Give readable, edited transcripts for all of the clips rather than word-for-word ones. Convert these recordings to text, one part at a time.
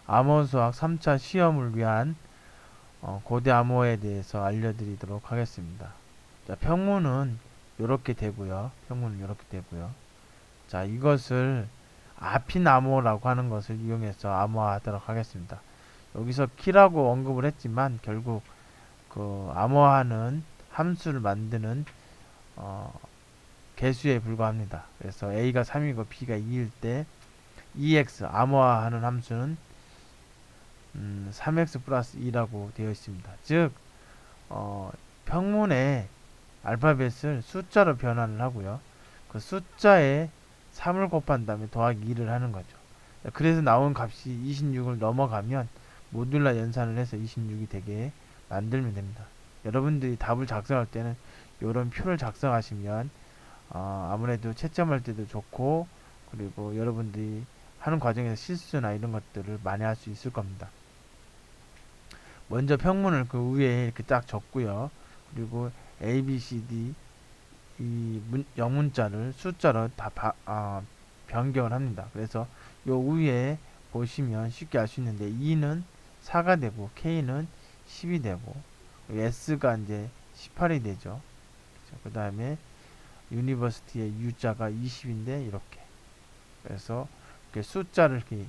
암호 수학 3차 시험을 위한 고대 암호에 대해서 알려드리도록 하겠습니다. 자, 평문은 이렇게 되고요. 평문은 이렇게 되고요. 자, 이것을 아핀 암호라고 하는 것을 이용해서 암호화하도록 하겠습니다. 여기서 키라고 언급을 했지만 결국 그 암호화하는 함수를 만드는 어, 개수에 불과합니다. 그래서 a가 3이고 b가 2일 때 ex 암호화하는 함수는 3x 플러스 2라고 되어 있습니다. 즉 평문의 알파벳을 숫자로 변환을 하고요. 그 숫자에 3을 곱한 다음에 더하기 2를 하는 거죠. 그래서 나온 값이 26을 넘어가면 모듈라 연산을 해서 26이 되게 만들면 됩니다. 여러분들이 답을 작성할 때는 이런 표를 작성하시면 아무래도 채점할 때도 좋고, 그리고 여러분들이 하는 과정에서 실수나 이런 것들을 많이 할 수 있을 겁니다. 먼저 평문을 그 위에 이렇게 딱 적고요. 그리고 A, B, C, D 영문자를 숫자로 다 변경을 합니다. 그래서 요 위에 보시면 쉽게 알 수 있는데 E는 4가 되고 K는 10이 되고 S가 이제 18이 되죠. 그 다음에 유니버시티의 U자가 20인데 이렇게, 그래서 이렇게 숫자를 이렇게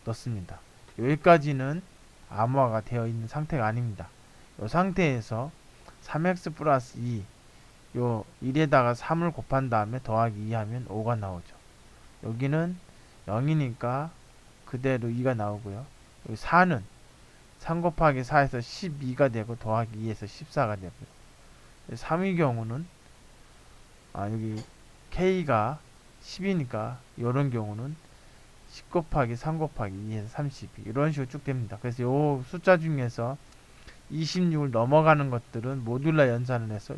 넣습니다. 여기까지는 암호화가 되어 있는 상태가 아닙니다. 이 상태에서 3x 플러스 2, 요 1에다가 3을 곱한 다음에 더하기 2 하면 5가 나오죠. 여기는 0이니까 그대로 2가 나오고요. 여기 4는 3 곱하기 4에서 12가 되고 더하기 2에서 14가 되고요. 3의 경우는 여기 K가 10이니까 이런 경우는 10 곱하기 3 곱하기 2에서 32 이런 식으로 쭉 됩니다. 그래서 요 숫자 중에서 26을 넘어가는 것들은 모듈라 연산을 해서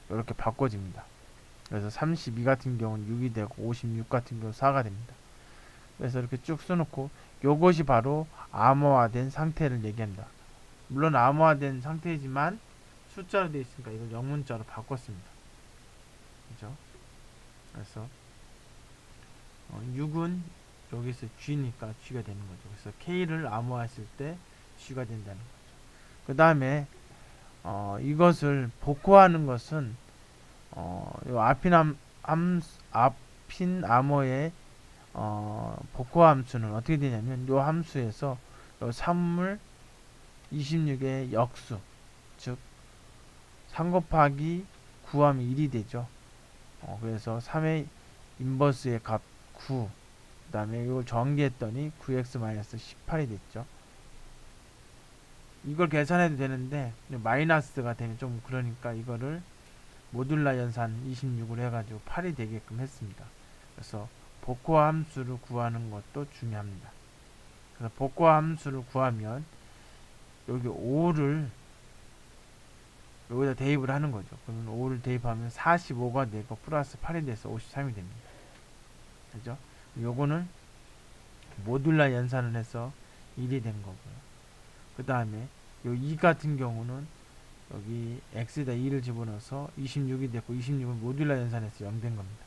이렇게 바꿔집니다. 그래서 32 같은 경우는 6이 되고 56 같은 경우는 4가 됩니다. 그래서 이렇게 쭉 써놓고 요것이 바로 암호화된 상태를 얘기합니다. 물론 암호화된 상태이지만 숫자로 되어 있으니까 이걸 영문자로 바꿨습니다. 그죠? 그래서 6은 여기서 G니까 G가 되는 거죠. 그래서 K를 암호화했을 때 G가 된다는 거죠. 그 다음에 이것을 복호하는 것은 요 앞핀 암호의 복호 함수는 어떻게 되냐면 요 함수에서 요 3을 26의 역수, 즉 3 곱하기 9하면 1이 되죠. 그래서 3의 인버스의 값 9, 그 다음에 이걸 전개했더니 9x-18이 됐죠. 이걸 계산해도 되는데 마이너스가 되면 좀 그러니까 이거를 모듈라 연산 26을 해가지고 8이 되게끔 했습니다. 그래서 복호 함수를 구하는 것도 중요합니다. 그래서 복호 함수를 구하면 여기 5를 여기다 대입을 하는 거죠. 그러면 5를 대입하면 45가 되고 플러스 8이 돼서 53이 됩니다. 그죠? 요거는 모듈라 연산을 해서 1이 된 거고요. 그 다음에 요 2 같은 경우는 여기 x에다 2를 집어넣어서 26이 됐고 26은 모듈라 연산해서 0 된 겁니다.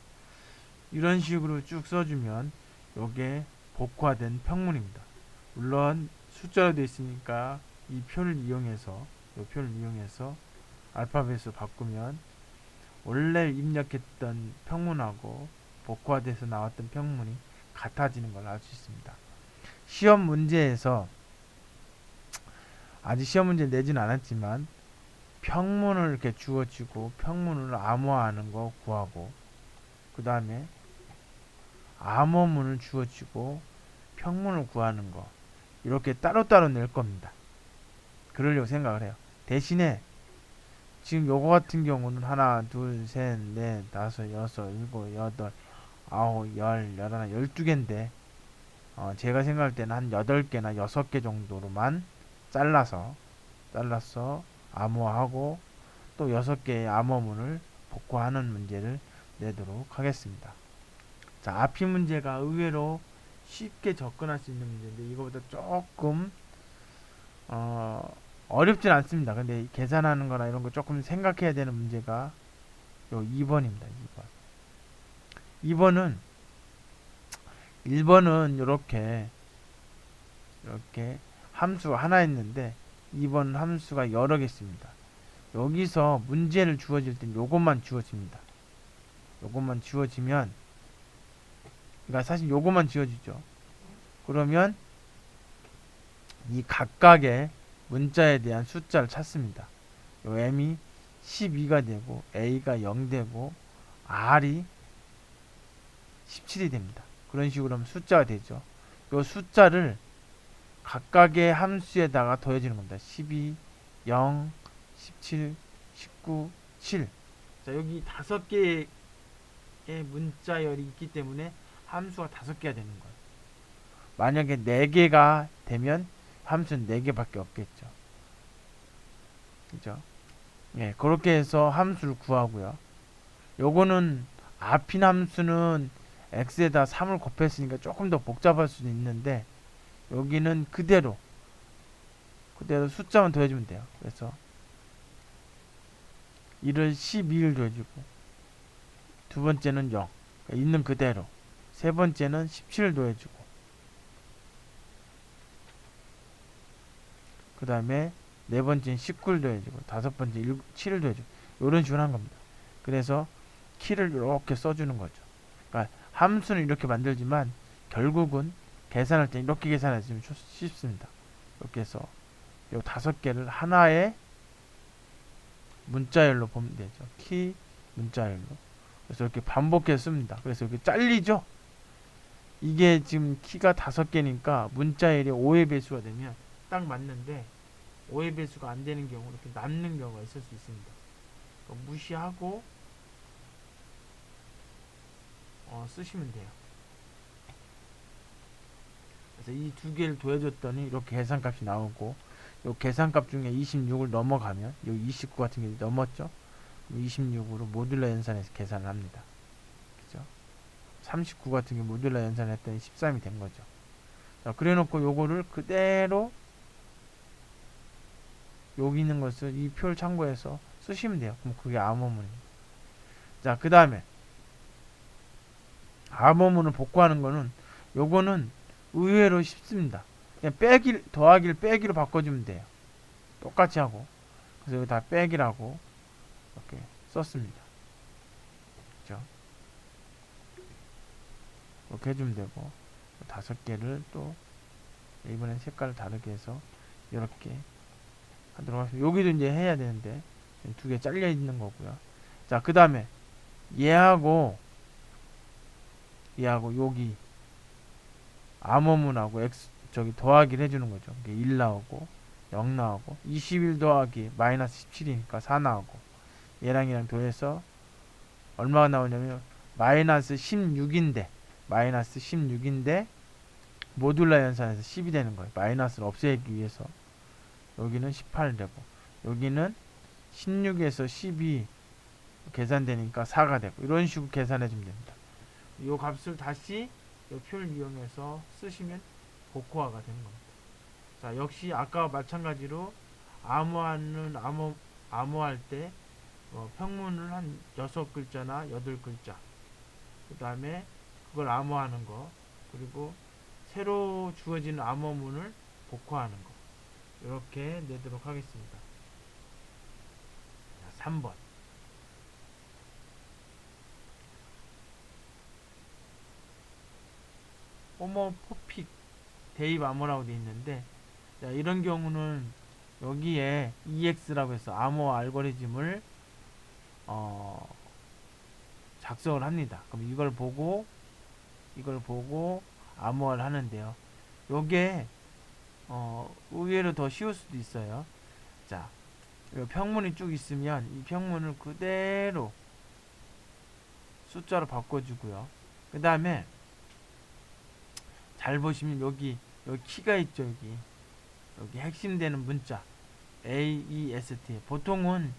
이런 식으로 쭉 써주면 요게 복화된 평문입니다. 물론 숫자로 되어 있으니까 이 표를 이용해서 알파벳으로 바꾸면 원래 입력했던 평문하고 복화돼서 나왔던 평문이 같아지는 걸 알 수 있습니다. 시험 문제에서 아직 시험 문제 내지는 않았지만 평문을 이렇게 주어지고 평문을 암호화하는 거 구하고, 그 다음에 암호문을 주어지고 평문을 구하는 거 이렇게 따로따로 낼 겁니다. 그러려고 생각을 해요. 대신에 지금 요거 같은 경우는 하나, 둘, 셋, 넷, 다섯, 여섯, 일곱, 여덟, 아홉, 열, 열하나, 12개인데 제가 생각할 때는 한 8개나 6개 정도로만 잘라서 암호화하고 또 6개의 암호문을 복구하는 문제를 내도록 하겠습니다. 자, 앞이 문제가 의외로 쉽게 접근할 수 있는 문제인데 이거보다 조금 어렵진 않습니다. 근데 계산하는 거나 이런 거 조금 생각해야 되는 문제가 요 2번입니다. 2번. 1번은 이렇게 이렇게 함수가 하나 있는데 2번 함수가 여러 개 있습니다. 여기서 문제를 주어질 땐 요것만 주어집니다. 요것만 주어지면, 그러니까 사실 요것만 지어지죠. 그러면 이 각각의 문자에 대한 숫자를 찾습니다. 요 m이 12가 되고 a가 0 되고 r이 17이 됩니다. 그런 식으로 하면 숫자가 되죠. 요 숫자를 각각의 함수에다가 더해주는 겁니다. 12, 0, 17, 19, 7. 자, 여기 5개의 문자열이 있기 때문에 함수가 5개가 되는 거예요. 만약에 4개가 되면 함수는 4개밖에 없겠죠. 그죠? 예, 그렇게 해서 함수를 구하고요. 요거는 앞인 함수는 x에다 3을 곱했으니까 조금 더 복잡할 수도 있는데, 여기는 그대로 숫자만 더해주면 돼요. 그래서 1을 12를 더해주고, 두 번째는 0, 그러니까 있는 그대로, 세 번째는 17을 더해주고, 그 다음에 네 번째는 19를 더해주고, 다섯 번째 7을 더해주고, 이런 식으로 한 겁니다. 그래서 키를 이렇게 써주는 거죠. 그러니까 함수는 이렇게 만들지만 결국은 계산할 때 이렇게 계산하시면 쉽습니다. 이렇게 해서 요 5개를 하나의 문자열로 보면 되죠. 키 문자열로. 그래서 이렇게 반복해서 씁니다. 그래서 이렇게 잘리죠. 이게 지금 키가 5개니까 문자열이 5의 배수가 되면 딱 맞는데, 5의 배수가 안 되는 경우 이렇게 남는 경우가 있을 수 있습니다. 그러니까 무시하고 쓰시면 돼요. 그래서 이 두 개를 더해줬더니 이렇게 계산값이 나오고, 요 계산값 중에 26을 넘어가면, 요 29 같은 게 넘었죠? 26으로 모듈러 연산해서 계산을 합니다. 그죠? 39 같은 게 모듈러 연산했더니 13이 된 거죠. 자, 그래 놓고 요거를 그대로 여기 있는 것을 이 표를 참고해서 쓰시면 돼요. 그럼 그게 암호문입니다. 자, 그 다음에 암호문을 복구하는 거는, 요거는 의외로 쉽습니다. 그냥 더하기를 빼기로 바꿔주면 돼요. 똑같이 하고. 그래서 여기 다 빼기라고 이렇게 썼습니다. 그죠? 이렇게 해주면 되고, 5개를 또 이번엔 색깔을 다르게 해서 이렇게 하도록 하겠습니다. 여기도 이제 해야 되는데 2개 잘려 있는 거고요. 자, 그 다음에 얘하고 여기 암호문하고 저기 더하기를 해주는 거죠. 1 나오고 0 나오고, 21 더하기 마이너스 17이니까 4 나오고, 얘랑 더해서 얼마가 나오냐면 마이너스 16인데 모듈라 연산에서 10이 되는 거예요. 마이너스를 없애기 위해서. 여기는 18 되고, 여기는 16에서 10이 계산되니까 4가 되고, 이런 식으로 계산해 주면 됩니다. 이 값을 다시 이 표를 이용해서 쓰시면 복호화가 되는 겁니다. 자, 역시 아까와 마찬가지로 암호할 때 평문을 한 6글자나 8글자, 그 다음에 그걸 암호하는 거, 그리고 새로 주어지는 암호문을 복호하는 거, 이렇게 내도록 하겠습니다. 자, 3번. 호모포픽 대입 암호라고 되어 있는데, 자, 이런 경우는 여기에 EX라고 해서 암호 알고리즘을 작성을 합니다. 그럼 이걸 보고 암호화를 하는데요. 요게 의외로 더 쉬울 수도 있어요. 자, 평문이 쭉 있으면 이 평문을 그대로 숫자로 바꿔주고요. 그 다음에 잘 보시면 여기 키가 있죠. 여기 핵심되는 문자 AEST. 보통은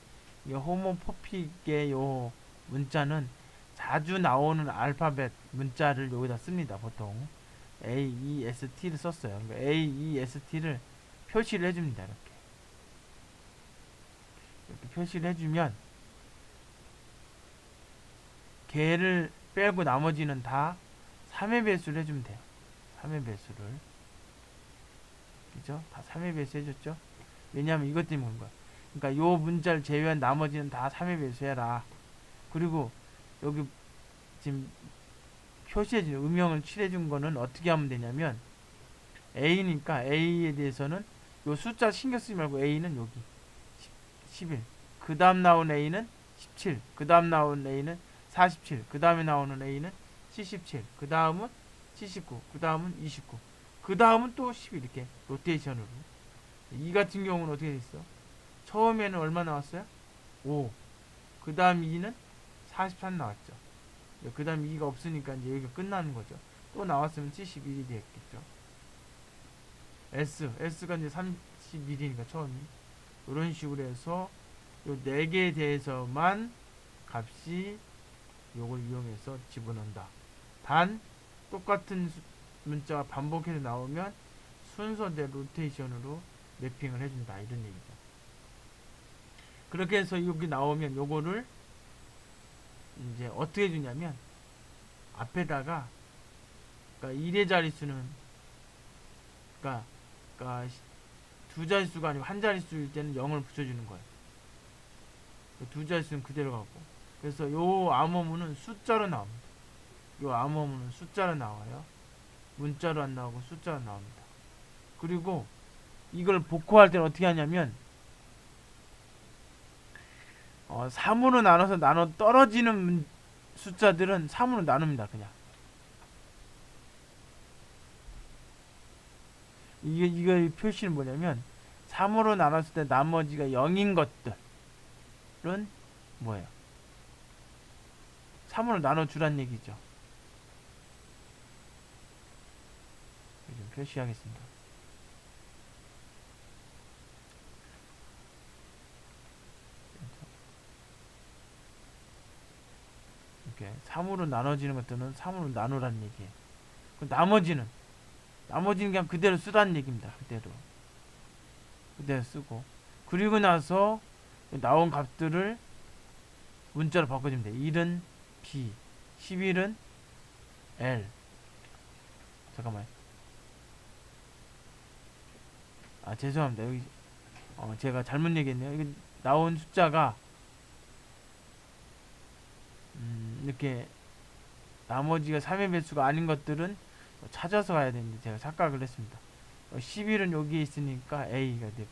이 호모포픽의 요 문자는 자주 나오는 알파벳 문자를 여기다 씁니다. 보통 AEST를 썼어요. 그러니까 AEST를 표시를 해줍니다. 이렇게 표시를 해주면 개를 빼고 나머지는 다 3의 배수를 해주면 돼요. 3의 배수를. 그죠? 다 3의 배수 해줬죠? 왜냐하면 이것 때문에 그런 거야. 그러니까 요 문자를 제외한 나머지는 다 3의 배수 해라. 그리고 여기 지금 표시해준 음영을 칠해준 거는 어떻게 하면 되냐면 A니까 A에 대해서는 요 숫자 신경 쓰지 말고 A는 여기 11. 그 다음 나온 A는 17. 그 다음 나온 A는 47. 그 다음에 나오는 A는 77. 그 다음은 79. 그 다음은 29. 그 다음은 또 11. 이렇게 로테이션으로. 이 같은 경우는 어떻게 돼 있어? 처음에는 얼마 나왔어요? 5. 그 다음 2는 43 나왔죠. 그 다음 2가 없으니까 이제 여기가 끝나는 거죠. 또 나왔으면 71이 되겠죠. S가 이제 31이니까 처음이. 이런 식으로 해서 요 4개에 대해서만 값이 요걸 이용해서 집어넣는다. 단 똑같은 문자가 반복해서 나오면 순서대로 로테이션으로 매핑을 해준다. 이런 얘기죠. 그렇게 해서 여기 나오면 요거를 이제 어떻게 주냐면 앞에다가 그러니까 1의 자릿수는 그러니까 두 자릿수가 아니고 한 자릿수일 때는 0을 붙여주는 거예요. 두 자릿수는 그대로 가고. 그래서 요 암호문은 숫자로 나옵니다. 요 암호문은 숫자로 나와요. 문자로 안 나오고 숫자로 나옵니다. 그리고 이걸 복호할 때는 어떻게 하냐면 3으로 나눠서 나눠 떨어지는 숫자들은 3으로 나눕니다. 그냥 이거 표시는 뭐냐면 3으로 나눴을 때 나머지가 0인 것들은 뭐예요? 3으로 나눠주란 얘기죠. 좀 표시하겠습니다. 이렇게 3으로 나눠지는 것들은 3으로 나누라는 얘기예요. 그 나머지는 그냥 그대로 쓰라는 얘기입니다. 그대로 쓰고 그리고 나서 나온 값들을 문자로 바꿔주면 돼요. 1은 B, 11은 L. 잠깐만. 죄송합니다. 여기 제가 잘못 얘기했네요. 여기 나온 숫자가 이렇게 나머지가 3의 배수가 아닌 것들은 찾아서 가야 되는데 제가 착각을 했습니다. 11은 여기에 있으니까 A가 되고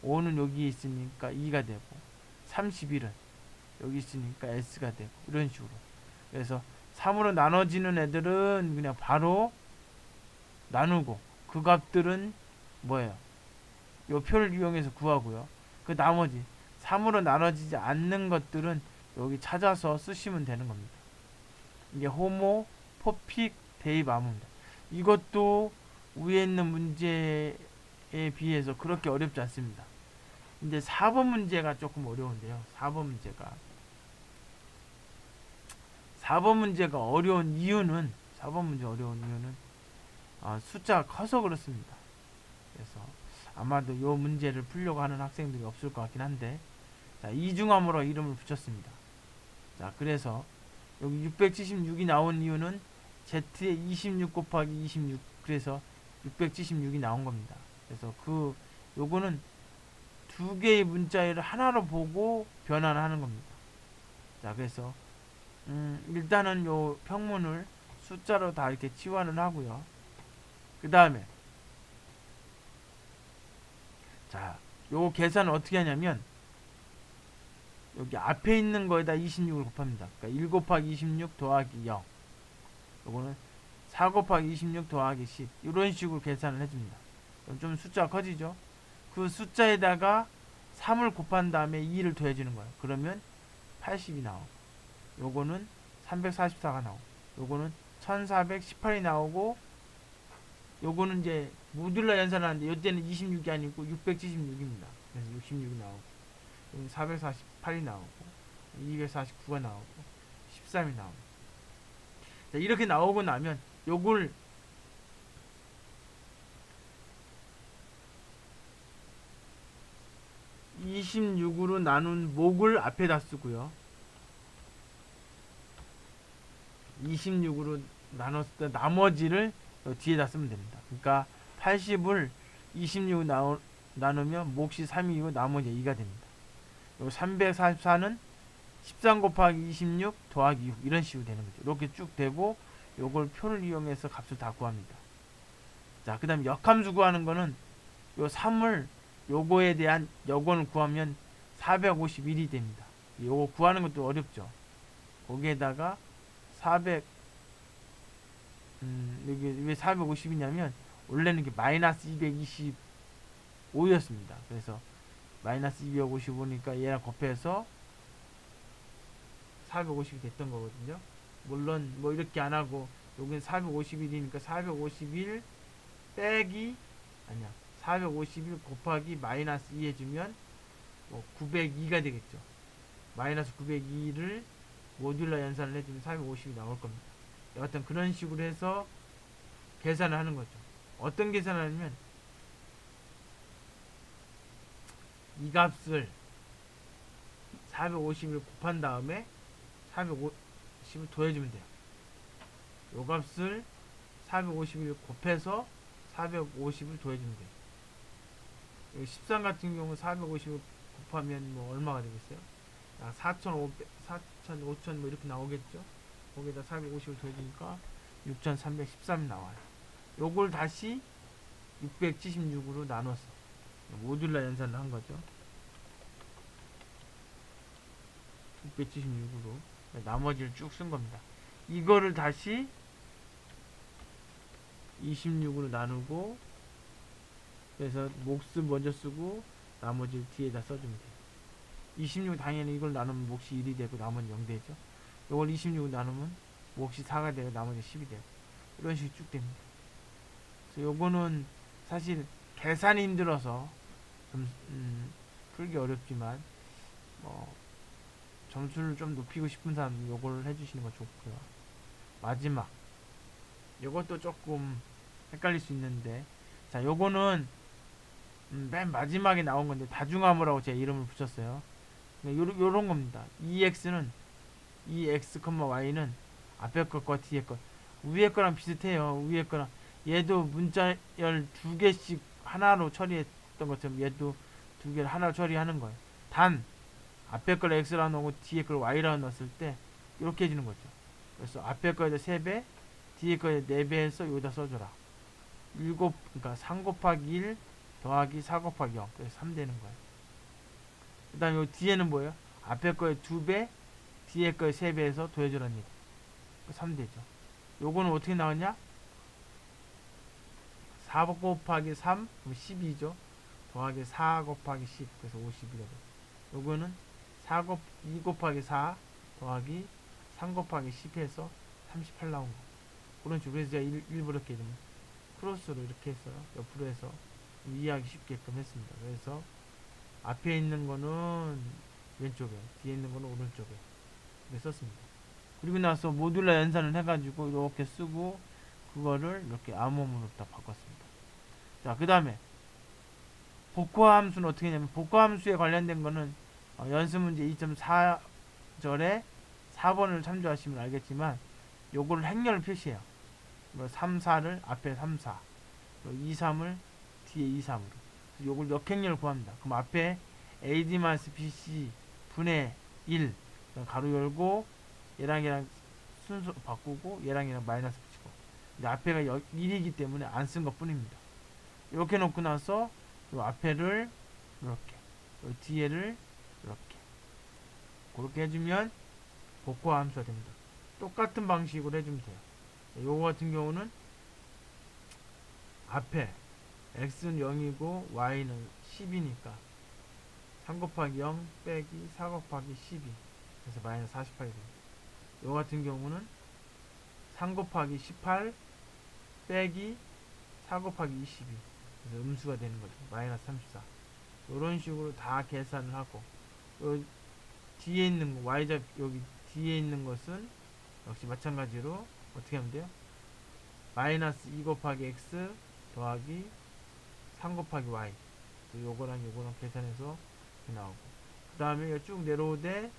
5는 여기에 있으니까 E가 되고 31은 여기 있으니까 S가 되고 이런 식으로. 그래서 3으로 나눠지는 애들은 그냥 바로 나누고 그 값들은 뭐예요? 요 표를 이용해서 구하고요. 그 나머지 3으로 나눠지지 않는 것들은 여기 찾아서 쓰시면 되는 겁니다. 이게 호모, 포픽, 대입 암호입니다. 이것도 위에 있는 문제에 비해서 그렇게 어렵지 않습니다. 근데 4번 문제가 조금 어려운데요. 4번 문제가 어려운 이유는 숫자가 커서 그렇습니다. 그래서 아마도 이 문제를 풀려고 하는 학생들이 없을 것 같긴 한데, 자, 이중함으로 이름을 붙였습니다. 자, 그래서 여기 676이 나온 이유는 Z에 26 곱하기 26, 그래서 676이 나온 겁니다. 그래서 요거는 두 개의 문자를 하나로 보고 변환하는 겁니다. 자, 그래서 일단은 요 평문을 숫자로 다 이렇게 치환을 하고요. 그 다음에 자, 요 계산을 어떻게 하냐면 여기 앞에 있는 거에다 26을 곱합니다. 그러니까 1 곱하기 26 더하기 0. 요거는 4 곱하기 26 더하기 10. 이런 식으로 계산을 해줍니다. 그럼 좀 숫자가 커지죠? 그 숫자에다가 3을 곱한 다음에 2를 더해주는 거예요. 그러면 80이 나오고, 요거는 344가 나오고, 요거는 1418이 나오고, 요거는 이제 모듈러 연산을 하는데 이때는 26이 아니고 676입니다. 그래서 66이 나오고, 448이 나오고, 249가 나오고, 13이 나오고. 자, 이렇게 나오고 나면 요걸 26으로 나눈 목을 앞에다 쓰고요. 26으로 나눴을 때 나머지를 뒤에다 쓰면 됩니다. 그러니까 80을 26 나누면 몫이 3이고 나머지 2가 됩니다. 요 344는 13 곱하기 26 더하기 6 이런 식으로 되는 거죠. 이렇게 쭉 되고 요걸 표를 이용해서 값을 다 구합니다. 자, 그 다음에 역함수 구하는 거는 요 3을 요거에 대한 여건을 구하면 451이 됩니다. 요거 구하는 것도 어렵죠. 거기에다가 400 여기 왜 450이냐면 원래는 이게 마이너스 225였습니다. 그래서 마이너스 255니까 얘랑 곱해서 450이 됐던 거거든요. 물론 뭐 이렇게 안 하고 여기는 451이니까 451 빼기 아니야 451 곱하기 마이너스 2 해주면 뭐 902가 되겠죠. 마이너스 902를 모듈러 연산을 해주면 450이 나올 겁니다. 여하튼 그런 식으로 해서 계산을 하는 거죠. 어떤 계산을 하냐면 이 값을 450을 곱한 다음에 450을 더해주면 돼요. 요 값을 451 곱해서 450을 더해주면 돼요. 13 같은 경우 450을 곱하면 뭐 얼마가 되겠어요? 4,500, 4,000, 5,000 뭐 이렇게 나오겠죠? 거기다 450을 더해주니까 6,313이 나와요. 요걸 다시 676으로 나눠서 모듈러 연산을 한 거죠. 676으로 나머지를 쭉 쓴 겁니다. 이거를 다시 26으로 나누고 그래서 몫을 먼저 쓰고 나머지를 뒤에다 써주면 돼요. 26 당연히 이걸 나누면 몫이 1이 되고 나머지 0 되죠. 이걸 26 나누면 몫이 4가 되고 나머지 10이 되고 이런 식으로 쭉 됩니다. 그래서 요거는 사실 계산이 힘들어서 좀 풀기 어렵지만 점수를 좀 높이고 싶은 사람은 요걸 해주시는 거 좋고요. 마지막 요것도 조금 헷갈릴 수 있는데 자 요거는 맨 마지막에 나온 건데 다중함수라고 제 이름을 붙였어요. 요런 겁니다. EX는 EX, Y는 앞에 것과 뒤에 것 위에 거랑 비슷해요. 위에 거랑 얘도 문자열 2개씩 하나로 처리했던 것처럼 얘도 2개를 하나로 처리하는 거예요. 단 앞에 걸 X라 놓고 뒤에 걸 Y라 넣었을 때 이렇게 해주는 거죠. 그래서 앞에 거에다 3배 뒤에 거에 4배 해서 여기다 써줘라. 그러니까 3 곱하기 1 더하기 4 곱하기 0 그래서 3 되는 거예요. 그 다음에 요 뒤에는 뭐예요? 앞에 거에 2배 뒤에 거에 3배 해서 더해주라는 얘기 3 되죠. 요거는 어떻게 나왔냐? 4 곱하기 3 그럼 12죠. 더하기 4 곱하기 10 그래서 50이라고. 요거는 2 곱하기 4 더하기 3 곱하기 10 해서 38 나온 거. 그런 식으로 해서 제가 일부러 이렇게 좀 크로스로 이렇게 해서 옆으로 해서 이해하기 쉽게끔 했습니다. 그래서 앞에 있는 거는 왼쪽에 뒤에 있는 거는 오른쪽에 이렇게 썼습니다. 그리고 나서 모듈러 연산을 해가지고 이렇게 쓰고 그거를 이렇게 암호문으로 딱 바꿨습니다. 자, 그 다음에 복화 함수는 어떻게 하냐면 복화 함수에 관련된 거는 연습 문제 2.4절에 4번을 참조하시면 알겠지만 요거를 행렬을 표시해요. 3, 4를 앞에 3, 4 2, 3을 뒤에 2, 3으로 요걸 역행렬을 구합니다. 그럼 앞에 AD-BC 분의 1 가로 열고 얘랑 순서 바꾸고 얘랑 마이너스 붙이고 근데 앞에가 1이기 때문에 안 쓴 것 뿐입니다. 이렇게 놓고 나서 요 앞에를 이렇게 요 뒤에를 이렇게 그렇게 해주면 복화 함수가 됩니다. 똑같은 방식으로 해주면 돼요. 요거 같은 경우는 앞에 x는 0이고 y는 10이니까 3 곱하기 0 빼기 4 곱하기 12 그래서 마이너스 48이 됩니다. 요 같은 경우는 3 곱하기 18 빼기 4 곱하기 22 그래서 음수가 되는 거죠. 마이너스 34 요런 식으로 다 계산을 하고 요 뒤에 있는 거 y좌 여기 뒤에 있는 것은 역시 마찬가지로 어떻게 하면 돼요? 마이너스 2 곱하기 x 더하기 3 곱하기 y 요거랑 계산해서 나오고 그 다음에 쭉 내려오되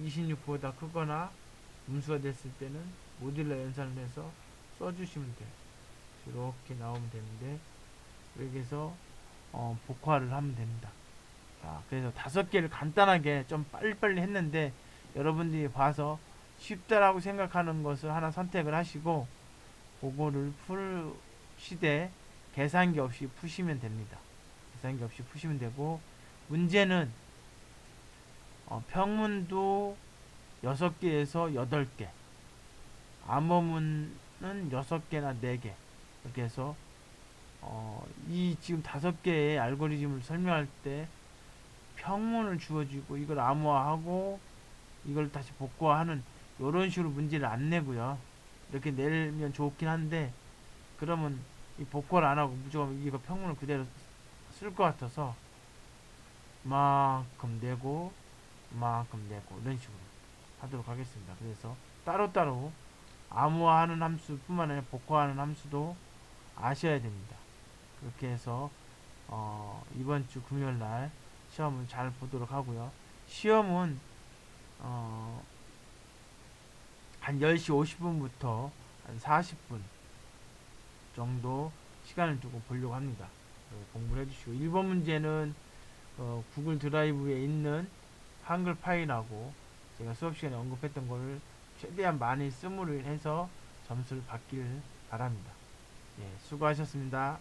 26보다 크거나 음수가 됐을 때는 모듈러 연산을 해서 써주시면 돼요. 이렇게 나오면 되는데 그렇게 해서 복화를 하면 됩니다. 자, 그래서 5개를 간단하게 좀 빨리빨리 했는데 여러분들이 봐서 쉽다라고 생각하는 것을 하나 선택을 하시고 그거를 풀시되 계산기 없이 푸시면 됩니다. 계산기 없이 푸시면 되고, 문제는 평문도 6개에서 8개, 암호문은 6개나 4개, 이렇게 해서 이 지금 5개의 알고리즘을 설명할 때 평문을 주어지고 이걸 암호화하고 이걸 다시 복구하는 이런 식으로 문제를 안 내고요. 이렇게 내면 좋긴 한데, 그러면 이 복구를 안 하고 무조건 이거 평문을 그대로 쓸 것 같아서 만큼 내고 만큼 내고 이런 식으로 하도록 하겠습니다. 그래서 따로따로 암호화하는 함수뿐만 아니라 복구하는 함수도 아셔야 됩니다. 그렇게 해서 이번 주 금요일 날 시험을 잘 보도록 하고요. 시험은 어, 한 10시 50분부터 한 40분 정도 시간을 두고 보려고 합니다. 공부를 해주시고, 1번 문제는 구글 드라이브에 있는 한글 파일하고 제가 수업 시간에 언급했던 거를 최대한 많이 쓰므로 해서 점수를 받기를 바랍니다. 예, 수고하셨습니다.